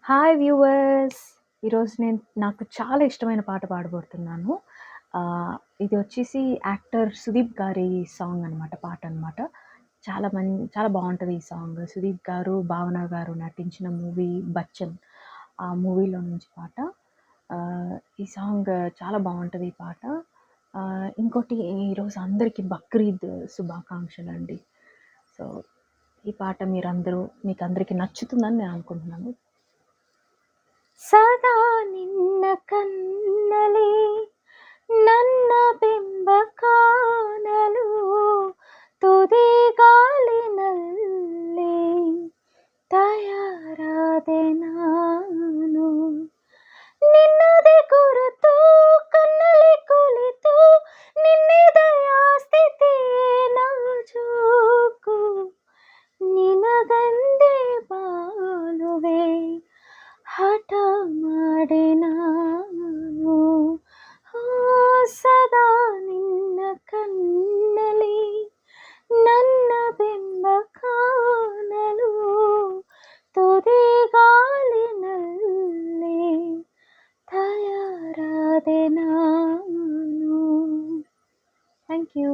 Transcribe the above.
Hi viewers! ఈరోజు నేను నాకు చాలా ఇష్టమైన పాట పాడబోతున్నాను. ఇది వచ్చేసి యాక్టర్ సుదీప్ గారి సాంగ్ అనమాట. పాట అనమాట. చాలా బావుంటది ఈ సాంగ్. సుదీప్ గారు, భావన గారు నటించిన మూవీ 'బచ్చన్'. ఆ మూవీలో నుంచి పాట. ఈ సాంగ్ చాలా బావుంటది ఈ పాట. ఇంకోటి ఈరోజు అందరికీ బక్రీద్ శుభాకాంక్షలండి. సో, ఈ పాట మీకందరికి నచ్చుతుందని నేను అనుకుంటున్నాను. ಸದಾ ನಿನ್ನ ಕಣ್ಣಲ್ಲಿ ನನ್ನ ಬಿಂಬ ಕಾಣಲು ತುದಿಗಾಲಿನಲ್ಲಿ ತಯಾರಾದೆ ನಾನು ನಿನ್ನದೇ ಗುರುತು ಕಣ್ಣಲ್ಲಿ ಕುಳಿತು ನಿನ್ನೆದೆಯ ಸ್ಥಿತಿ ನಾಜೂಕು ನಿನಗಂದೇ ಬಾಳುವೆ ಹಠ ಮಾಡಿ ನಾನು ಸದಾ ನಿನ್ನ ಕಣ್ಣಲ್ಲಿ ನನ್ನ ಬಿಂಬ ಕಾಣಲು ತುದಿಗಾಲಿನಲ್ಲಿ ತಯಾರಾದೆ ನಾನು. Thank you.